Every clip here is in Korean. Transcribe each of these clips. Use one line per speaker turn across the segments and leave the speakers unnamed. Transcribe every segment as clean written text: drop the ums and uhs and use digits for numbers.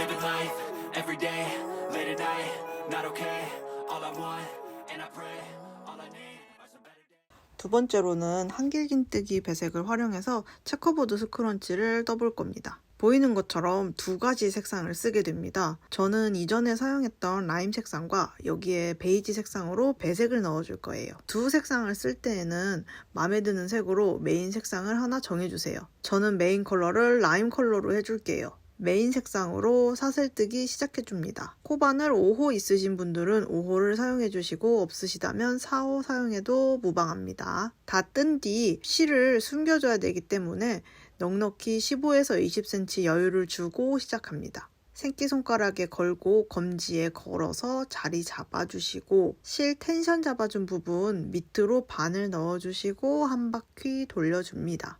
living life, every day, late at night, not okay. All I want, and I pray, all I need are some better days.
두 번째로는 한길긴뜨기 배색을 활용해서 체커보드 스크런치를 떠볼 겁니다. 보이는 것처럼 두 가지 색상을 쓰게 됩니다. 저는 이전에 사용했던 라임 색상과 여기에 베이지 색상으로 배색을 넣어줄 거예요. 두 색상을 쓸 때에는 마음에 드는 색으로 메인 색상을 하나 정해주세요. 저는 메인 컬러를 라임 컬러로 해줄게요. 메인 색상으로 사슬뜨기 시작해줍니다. 코바늘 5호 있으신 분들은 5호를 사용해주시고 없으시다면 4호 사용해도 무방합니다. 다 뜬 뒤 실을 숨겨줘야 되기 때문에 넉넉히 15에서 20cm 여유를 주고 시작합니다. 새끼손가락에 걸고 검지에 걸어서 자리 잡아주시고 실 텐션 잡아준 부분 밑으로 바늘 넣어주시고 한 바퀴 돌려줍니다.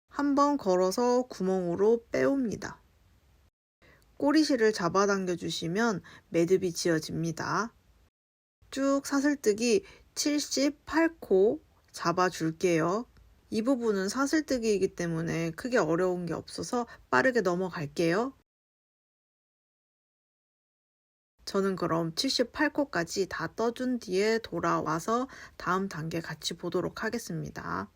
한번 걸어서 구멍으로 빼옵니다. 꼬리실을 잡아당겨 주시면 매듭이 지어집니다. 쭉 사슬뜨기 78코 잡아줄게요. 이 부분은 사슬뜨기이기 때문에 크게 어려운 게 없어서 빠르게 넘어갈게요. 저는 그럼 78코까지 다 떠준 뒤에 돌아와서 다음 단계 같이 보도록 하겠습니다.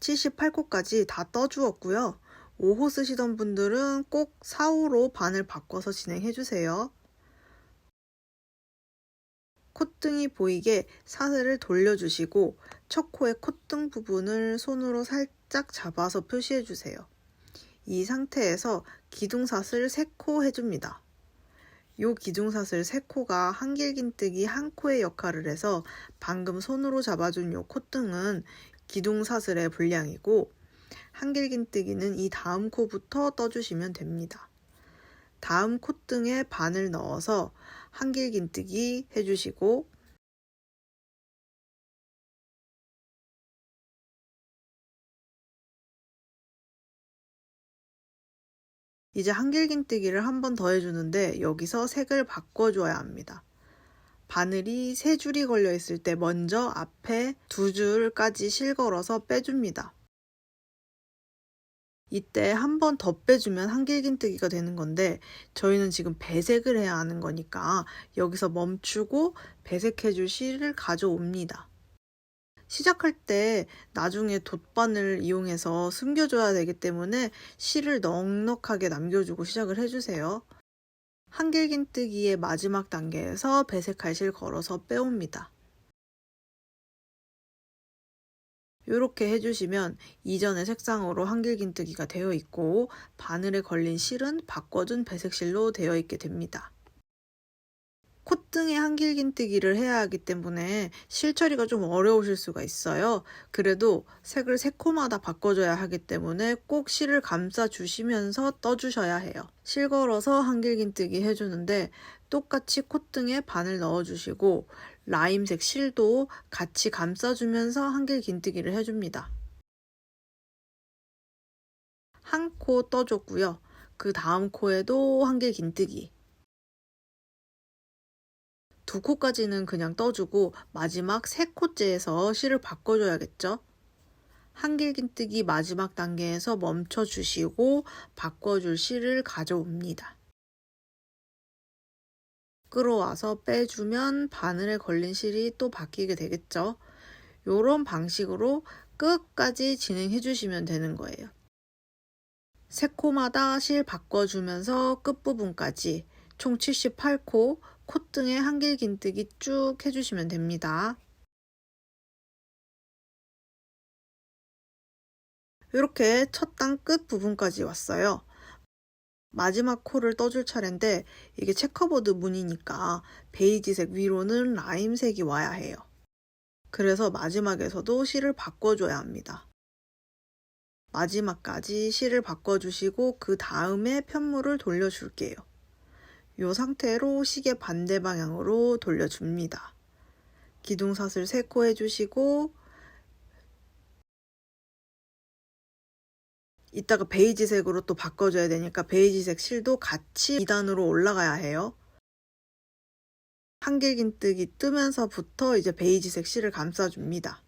(78코까지) 다 떠주었고요. 5호 쓰시던 분들은 꼭 4호로 바늘 바꿔서 진행해주세요. 콧등이 보이게 사슬을 돌려주시고 첫 코의 콧등 부분을 손으로 살짝 잡아서 표시해주세요. 이 상태에서 기둥사슬 3코 해줍니다. 요 기둥사슬 3코가 한길긴뜨기 한 코의 역할을 해서 방금 손으로 잡아준 요 콧등은 기둥사슬의 분량이고 한길긴뜨기는 이 다음 코부터 떠주시면 됩니다. 다음 콧등에 바늘 넣어서 한길긴뜨기 해주시고 이제 한길긴뜨기를 한 번 더 해주는데 여기서 색을 바꿔줘야 합니다. 바늘이 3줄이 걸려 있을 때 먼저 앞에 2줄까지 실 걸어서 빼줍니다. 이때 한 번 더 빼주면 한길긴뜨기가 되는 건데 저희는 지금 배색을 해야 하는 거니까 여기서 멈추고 배색해줄 실을 가져옵니다. 시작할 때 나중에 돗바늘 이용해서 숨겨줘야 되기 때문에 실을 넉넉하게 남겨주고 시작을 해주세요. 한길긴뜨기의 마지막 단계에서 배색할 실 걸어서 빼옵니다. 이렇게 해주시면 이전의 색상으로 한길긴뜨기가 되어 있고 바늘에 걸린 실은 바꿔준 배색실로 되어 있게 됩니다. 콧등에 한길긴뜨기를 해야 하기 때문에 실 처리가 좀 어려우실 수가 있어요. 그래도 색을 3코마다 바꿔줘야 하기 때문에 꼭 실을 감싸주시면서 떠주셔야 해요. 실 걸어서 한길긴뜨기 해주는데 똑같이 콧등에 바늘 넣어주시고 라임색 실도 같이 감싸주면서 한길긴뜨기를 해줍니다. 한 코 떠줬고요. 그 다음 코에도 한길긴뜨기. 2코까지는 그냥 떠주고 마지막 3코째에서 실을 바꿔줘야겠죠. 한길긴뜨기 마지막 단계에서 멈춰주시고 바꿔줄 실을 가져옵니다. 끌어와서 빼주면 바늘에 걸린 실이 또 바뀌게 되겠죠. 이런 방식으로 끝까지 진행해 주시면 되는 거예요. 3코마다 실 바꿔주면서 끝부분까지 총 78코 콧등에 한길긴뜨기 쭉 해주시면 됩니다. 이렇게 첫 단 끝 부분까지 왔어요. 마지막 코를 떠줄 차례인데 이게 체커보드 무늬니까 베이지색 위로는 라임색이 와야 해요. 그래서 마지막에서도 실을 바꿔줘야 합니다. 마지막까지 실을 바꿔주시고 그 다음에 편물을 돌려줄게요. 이 상태로 시계 반대 방향으로 돌려줍니다. 기둥사슬 3코 해주시고 이따가 베이지색으로 또 바꿔줘야 되니까 베이지색 실도 같이 2단으로 올라가야 해요. 한길긴뜨기 뜨면서부터 이제 베이지색 실을 감싸줍니다.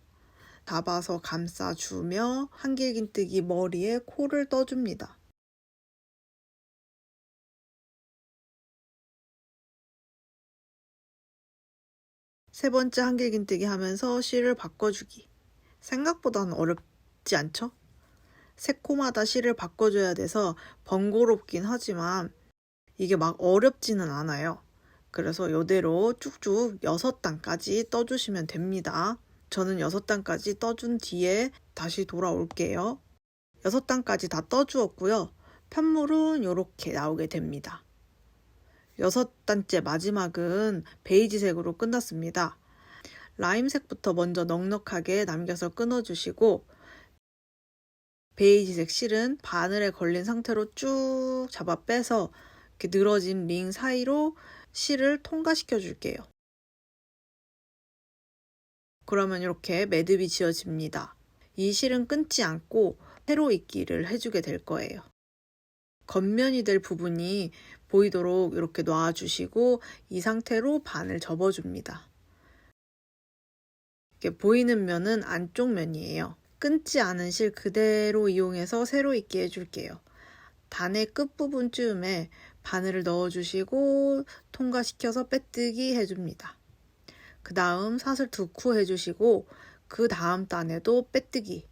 잡아서 감싸주며 한길긴뜨기 머리에 코를 떠줍니다. 세 번째 한길긴뜨기 하면서 실을 바꿔주기. 생각보다는 어렵지 않죠? 세 코마다 실을 바꿔줘야 돼서 번거롭긴 하지만 이게 막 어렵지는 않아요. 그래서 이대로 쭉쭉 6단까지 떠주시면 됩니다. 저는 6단까지 떠준 뒤에 다시 돌아올게요. 6단까지 다 떠주었고요. 편물은 이렇게 나오게 됩니다. 6단째 마지막은 베이지색으로 끝났습니다. 라임색부터 먼저 넉넉하게 남겨서 끊어주시고 베이지색 실은 바늘에 걸린 상태로 쭉 잡아 빼서 이렇게 늘어진 링 사이로 실을 통과시켜 줄게요. 그러면 이렇게 매듭이 지어집니다. 이 실은 끊지 않고 세로 입기를 해주게 될 거예요. 겉면이 될 부분이 보이도록 이렇게 놔주시고 이 상태로 반을 접어줍니다. 이렇게 보이는 면은 안쪽 면이에요. 끊지 않은 실 그대로 이용해서 세로 입기 해줄게요. 단의 끝부분쯤에 바늘을 넣어주시고 통과시켜서 빼뜨기 해줍니다. 그 다음 사슬 2코 해주시고 그 다음 단에도 빼뜨기.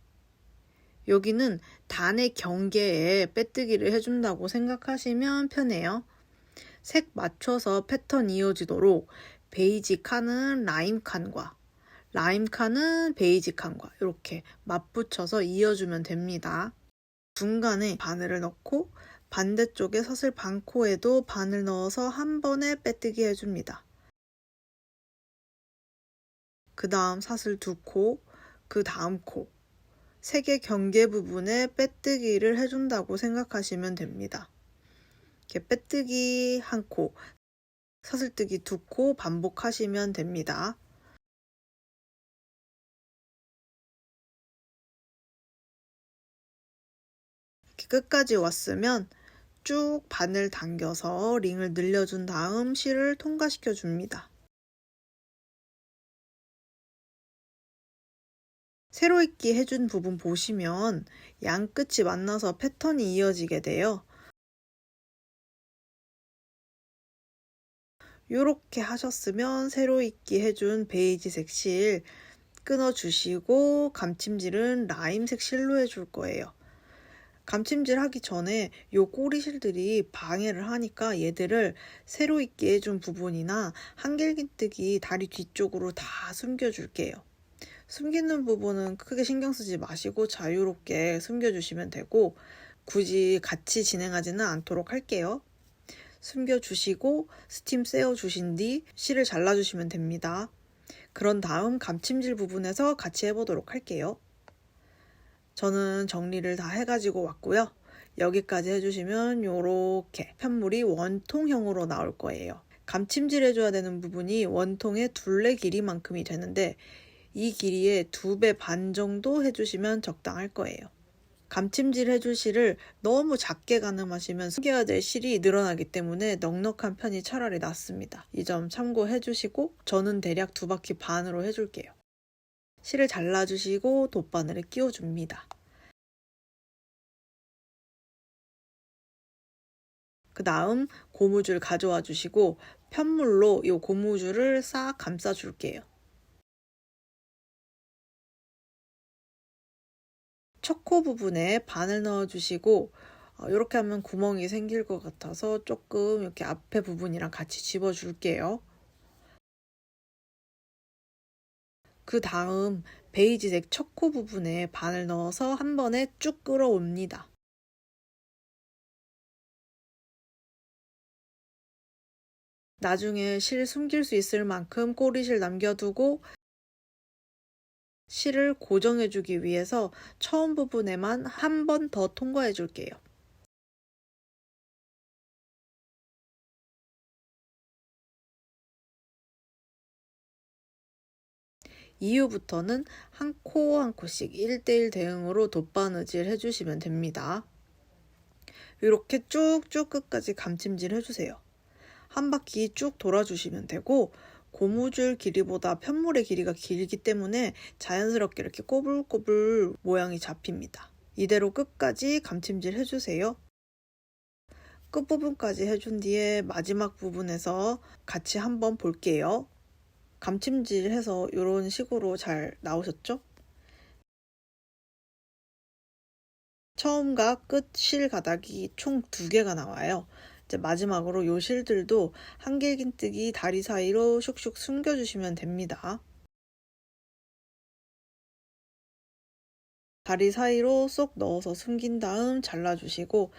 여기는 단의 경계에 빼뜨기를 해준다고 생각하시면 편해요. 색 맞춰서 패턴 이어지도록 베이지 칸은 라임 칸과 라임 칸은 베이지 칸과 이렇게 맞붙여서 이어주면 됩니다. 중간에 바늘을 넣고 반대쪽에 사슬 반코에도 바늘 넣어서 한 번에 빼뜨기 해줍니다. 그 다음 사슬 2코, 그 다음 코, 색의 경계 부분에 빼뜨기를 해준다고 생각하시면 됩니다. 이렇게 빼뜨기 1코, 사슬뜨기 2코 반복하시면 됩니다. 이렇게 끝까지 왔으면 쭉 바늘 당겨서 링을 늘려준 다음 실을 통과시켜 줍니다. 세로 입기 해준 부분 보시면 양 끝이 만나서 패턴이 이어지게 돼요. 이렇게 하셨으면 세로 입기 해준 베이지색 실 끊어주시고 감침질은 라임색 실로 해줄 거예요. 감침질 하기 전에 요 꼬리실들이 방해를 하니까 얘들을 세로 입기 해준 부분이나 한길긴뜨기 다리 뒤쪽으로 다 숨겨줄게요. 숨기는 부분은 크게 신경 쓰지 마시고 자유롭게 숨겨주시면 되고 굳이 같이 진행하지는 않도록 할게요. 숨겨주시고 스팀 세워주신 뒤 실을 잘라주시면 됩니다. 그런 다음 감침질 부분에서 같이 해보도록 할게요. 저는 정리를 다 해가지고 왔고요. 여기까지 해주시면 이렇게 편물이 원통형으로 나올 거예요. 감침질 해줘야 되는 부분이 원통의 둘레 길이만큼이 되는데 이 길이의 2배 반 정도 해주시면 적당할 거예요. 감침질 해줄 실을 너무 작게 가늠하시면 숨겨야 될 실이 늘어나기 때문에 넉넉한 편이 차라리 낫습니다. 이 점 참고해 주시고 저는 대략 2바퀴 반으로 해줄게요. 실을 잘라주시고 돗바늘을 끼워줍니다. 그 다음 고무줄 가져와 주시고 편물로 이 고무줄을 싹 감싸 줄게요. 첫 코 부분에 바늘 넣어주시고 이렇게 하면 구멍이 생길 것 같아서 조금 이렇게 앞에 부분이랑 같이 집어줄게요. 그 다음 베이지색 첫 코 부분에 바늘 넣어서 한 번에 쭉 끌어옵니다. 나중에 실 숨길 수 있을 만큼 꼬리실 남겨두고 실을 고정해주기 위해서 처음 부분에만 한 번 더 통과해 줄게요. 이후부터는 한 코 한 코씩 1대1 대응으로 돗바느질 해주시면 됩니다. 이렇게 쭉쭉 끝까지 감침질 해주세요. 한 바퀴 쭉 돌아주시면 되고 고무줄 길이보다 편물의 길이가 길기 때문에 자연스럽게 이렇게 꼬불꼬불 모양이 잡힙니다. 이대로 끝까지 감침질 해주세요. 끝부분까지 해준 뒤에 마지막 부분에서 같이 한번 볼게요. 감침질 해서 이런 식으로 잘 나오셨죠? 처음과 끝 실 가닥이 총 2개가 나와요. 이제 마지막으로 요 실들도 한길긴뜨기 다리 사이로 슉슉 숨겨주시면 됩니다. 다리 사이로 쏙 넣어서 숨긴 다음 잘라주시고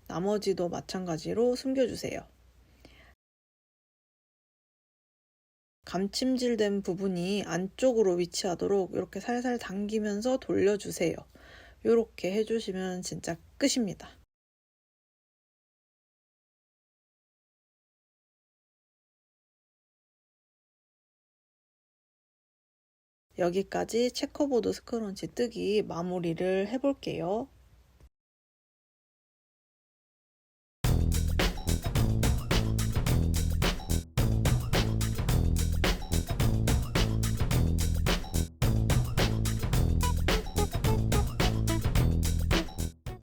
나머지도 마찬가지로 숨겨주세요. 감침질된 부분이 안쪽으로 위치하도록 이렇게 살살 당기면서 돌려주세요. 이렇게 해주시면 진짜 끝입니다. 여기까지 체커보드 스크런치 뜨기 마무리를 해볼게요.